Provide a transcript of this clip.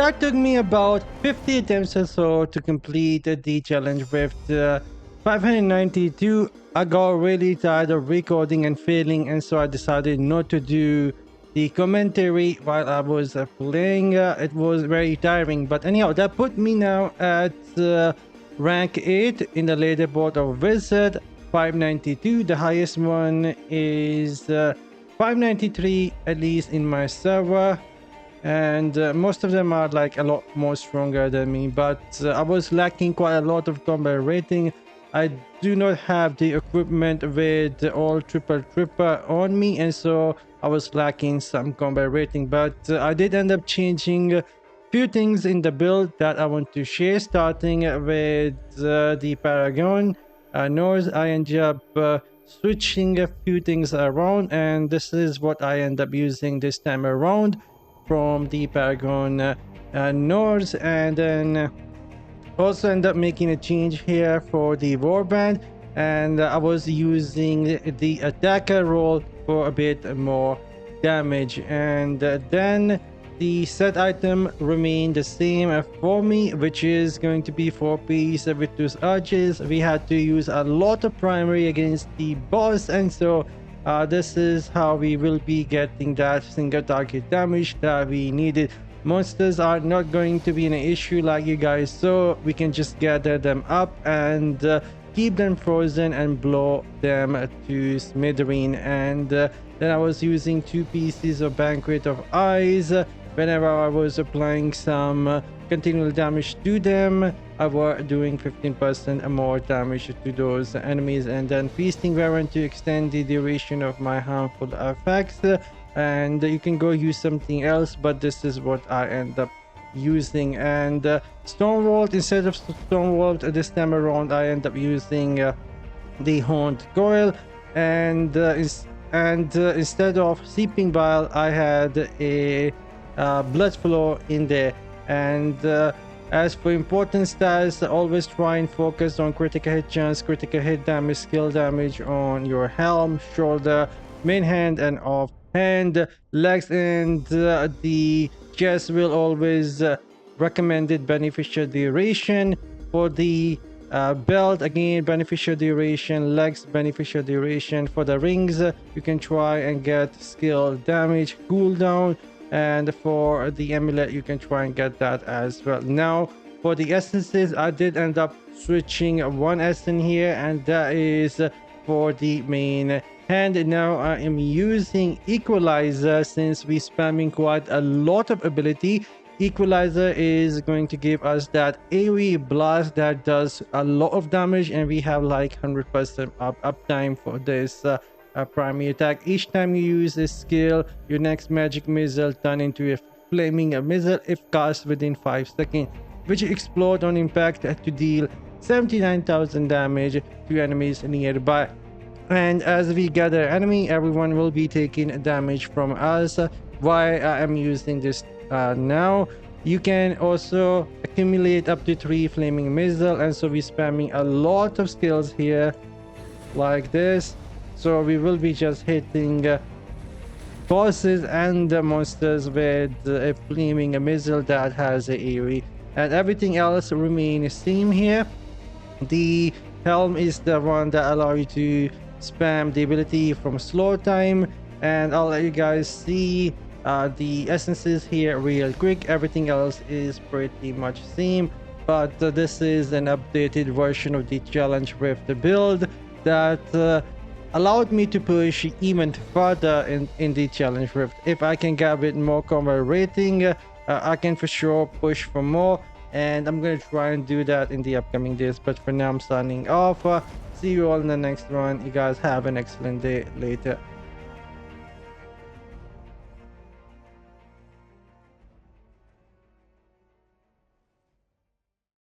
that took me about 50 attempts or so to complete the challenge with 592. I got really tired of recording and failing, and so I decided not to do the commentary while I was playing. It was very tiring, but anyhow, that put me now at rank 8 in the leaderboard of Wizard, 592. The highest one is 593, at least in my server, and most of them are like a lot more stronger than me, but I was lacking quite a lot of combat rating. I do not have the equipment with all triple on me, and so I was lacking some combat rating, but I did end up changing a few things in the build that I want to share, starting with the Paragon. North, I ended up switching a few things around, and this is what I end up using this time around from the Paragon North. And then also end up making a change here for the Warband, and I was using the attacker role for a bit more damage. And then the set item remained the same for me, which is going to be 4-piece Virtus Arches. We had to use a lot of primary against the boss, and so this is how we will be getting that single target damage that we needed. Monsters are not going to be an issue like you guys saw. We can just gather them up and keep them frozen and blow them to smithereen. And then I was using 2 pieces of Banquet of Eyes whenever I was applying some continual damage to them. I was doing 15% more damage to those enemies, and then Feasting Warrant to extend the duration of my harmful effects. And you can go use something else, but this is what I end up using. And Stonewall, instead of Stonewall this time around, I end up using the Horned Coil, and instead of Seeping Bile, I had a Blood Flow in there. And as for important stats, always try and focus on critical hit chance, critical hit damage, skill damage on your helm, shoulder, main hand, and off hand. Legs and the chest will always recommended beneficial duration. For the belt, again, beneficial duration. Legs, beneficial duration. For the rings, you can try and get skill damage cooldown, and for the amulet you can try and get that as well. Now for the essences, I did end up switching one essence here, and that is for the main hand. Now I am using Equalizer since we spamming quite a lot of ability. Equalizer is going to give us that AoE blast that does a lot of damage, and we have like 100% uptime for this primary attack. Each time you use this skill, your next magic missile turn into a flaming missile if cast within 5 seconds, which explode on impact to deal 79,000 damage to enemies nearby. And as we gather enemy, everyone will be taking damage from us. Why I am using this now, you can also accumulate up to 3 flaming missile, and so we're spamming a lot of skills here like this. So we will be just hitting bosses and monsters with a flaming missile that has a AoE, and everything else remains same here. The helm is the one that allows you to spam the ability from slow time, and I'll let you guys see the essences here real quick. Everything else is pretty much same, but this is an updated version of the challenge with the build that allowed me to push even further in the challenge rift. If I can get a bit more combat rating, I can for sure push for more, and I'm gonna try and do that in the upcoming days. But for now, I'm signing off. See you all in the next one. You guys have an excellent day. Later.